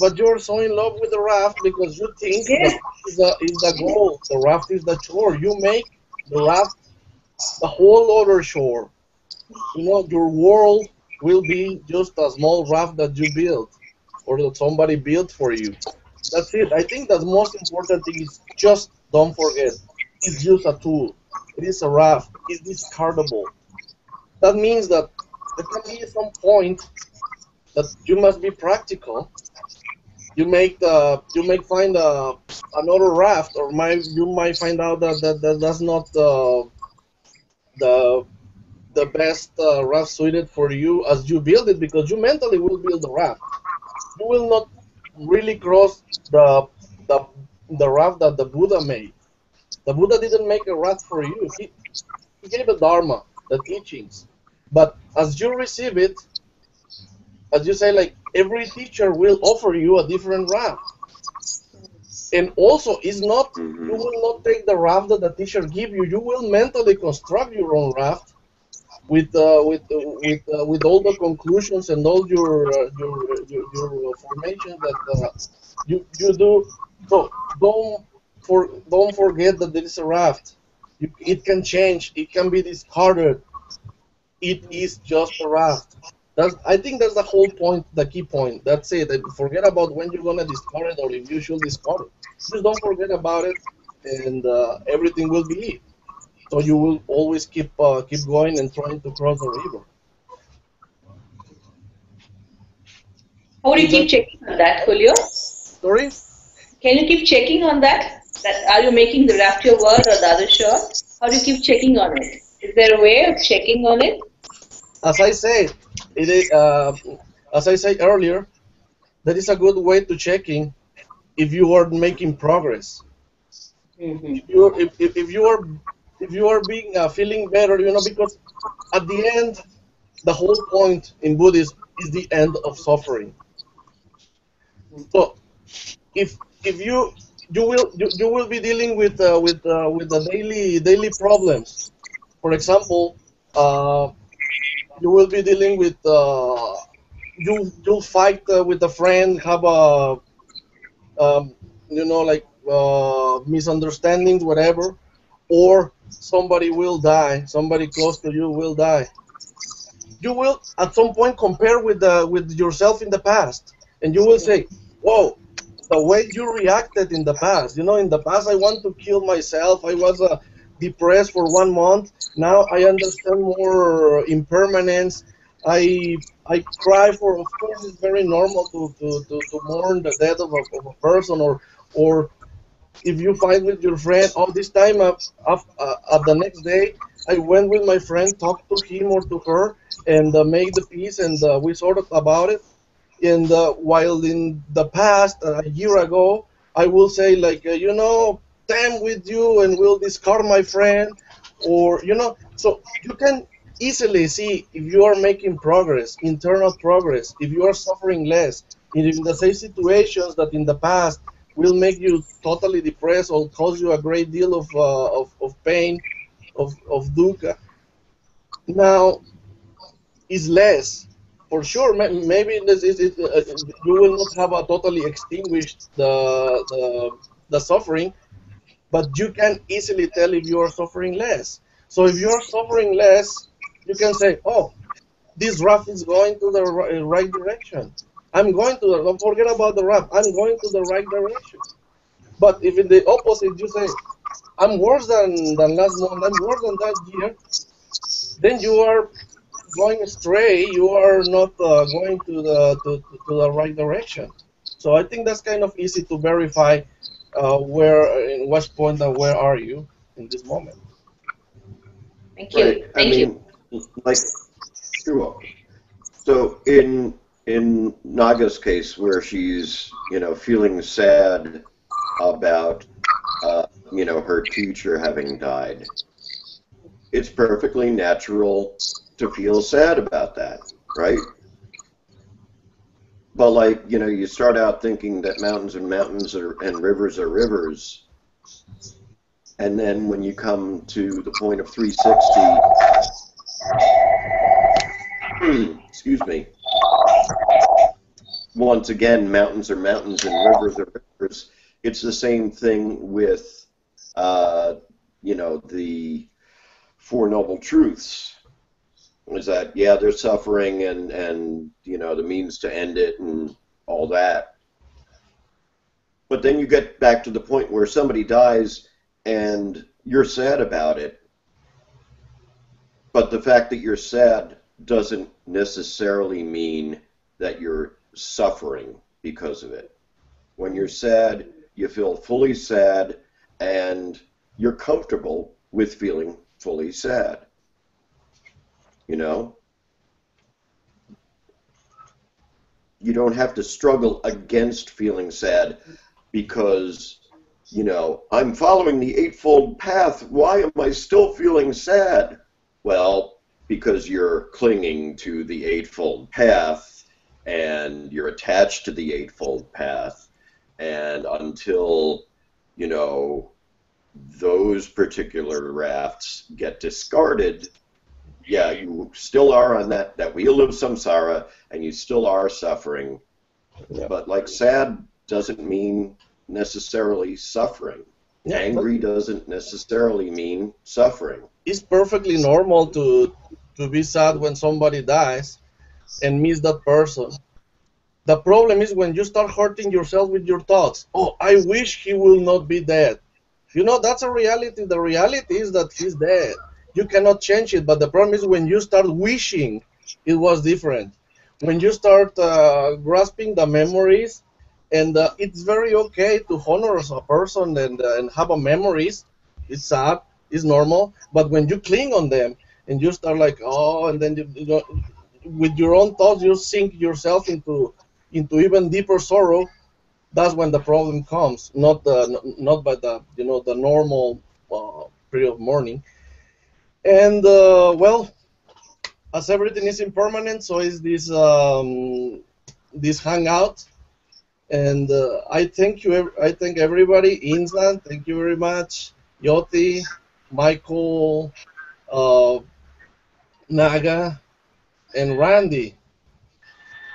but you're so in love with the raft because you think Yes. that is the goal. The raft is the shore. You make the raft the whole other shore. Your world will be just a small raft that you built or that somebody built for you. That's it. I think the most important thing is just don't forget. It's just a tool. It is a raft. It's discardable. That means that there can be some point that you must be practical. You may find another raft, or you might find out that that's not the best raft suited for you as you build it, because you mentally will build the raft. You will not really cross the the raft that the Buddha made. The Buddha didn't make a raft for you. He gave a dharma, the teachings. But as you receive it, as you say, like every teacher will offer you a different raft. And also, it's not you will not take the raft that the teacher give you. You will mentally construct your own raft with all the conclusions and all your formation that you do. So don't forget that there is a raft. It can change. It can be discarded. It is just a raft. I think that's the whole point, the key point. That's it. Forget about when you're gonna discard it or if you should discard it. Just don't forget about it, and everything will be it. So you will always keep going and trying to cross the river. How do you keep checking on that, Julio? Sorry? Can you keep checking on that? Are you making the raft your word or the other shore? How do you keep checking on it? Is there a way of checking on it? As I said, as I said earlier, that is a good way to checking if you are making progress. Mm-hmm. If you are being feeling better, because at the end, the whole point in Buddhism is the end of suffering. So if you will be dealing with the daily problems. For example, you will be dealing with you'll fight with a friend, have a misunderstandings, whatever, or somebody will die, somebody close to you will die. You will at some point compare with yourself in the past, and you will say, "Whoa, the way you reacted in the past. In the past I want to kill myself. I was depressed for 1 month. Now I understand more impermanence. I cry for. Of course, it's very normal to mourn the death of a person, or if you fight with your friend. Oh, this time at the next day, I went with my friend, talked to him or to her, and made the peace, and we sorted about it. And while in the past, a year ago, I will say like, damn with you, and will discard my friend, or so you can easily see if you are making progress, internal progress, if you are suffering less, if in the same situations that in the past will make you totally depressed or cause you a great deal of pain, of dukkha, now is less. For sure, maybe you will not have a totally extinguished the suffering, but you can easily tell if you are suffering less. So if you are suffering less, you can say, oh, this raft is going to the right direction. I'm going to don't forget about the raft. I'm going to the right direction. But if in the opposite you say, I'm worse than last month, I'm worse than that year, then you are going astray. You are not going to the right direction. So I think that's kind of easy to verify where, in what point and where are you in this moment. Thank you. Right. Thank you. Like, you're welcome. So in Naga's case, where she's feeling sad about her teacher having died, it's perfectly natural to feel sad about that, right? But like you start out thinking that mountains and mountains and rivers are rivers, and then when you come to the point of 360, excuse me. Once again, mountains are mountains and rivers are rivers. It's the same thing with, the Four Noble Truths. Is that, yeah, they're suffering and the means to end it and all that. But then you get back to the point where somebody dies and you're sad about it. But the fact that you're sad doesn't necessarily mean that you're suffering because of it. When you're sad, you feel fully sad, and you're comfortable with feeling fully sad. You don't have to struggle against feeling sad because, I'm following the Eightfold Path. Why am I still feeling sad? Well, because you're clinging to the Eightfold Path, and you're attached to the Eightfold Path, and until, those particular rafts get discarded, yeah, you still are on that wheel of samsara, and you still are suffering. Yeah. But like sad doesn't mean necessarily suffering. Yeah, angry doesn't necessarily mean suffering. It's perfectly normal to be sad when somebody dies and miss that person. The problem is when you start hurting yourself with your thoughts. Oh, I wish he will not be dead. That's a reality. The reality is that he's dead. You cannot change it, but the problem is when you start wishing it was different. When you start grasping the memories, and it's very okay to honor a person and have a memories. It's sad, it's normal, but when you cling on them and you start like, oh, and then with your own thoughts you sink yourself into even deeper sorrow. That's when the problem comes, not by the the normal period of mourning. And well, as everything is impermanent, so is this hangout. And I thank everybody. Insan, thank you very much. Yoti, Michael, Naga, and Randy.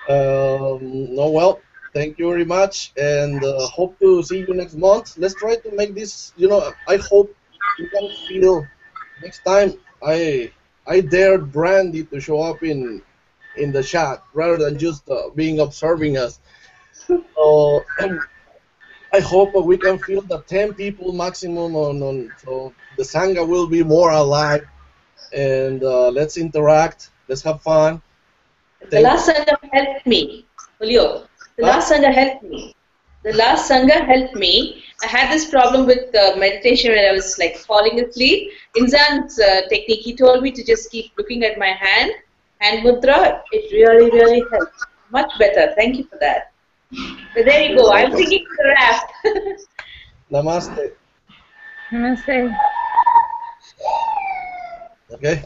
Well, thank you very much, and hope to see you next month. Let's try to make this. I hope you can feel next time. I dared Brandy to show up in the chat rather than just being observing us. So I hope we can feel the 10 people maximum so the Sangha will be more alive, and let's interact, let's have fun. The last Sangha helped me, Julio. The last Sangha helped me. The last Sangha helped me. I had this problem with meditation when I was like falling asleep. Inzan's technique, he told me to just keep looking at my hand mudra. It really, really helped. Much better. Thank you for that. So there you go. I'm thinking the Raft. Namaste. Namaste. Okay.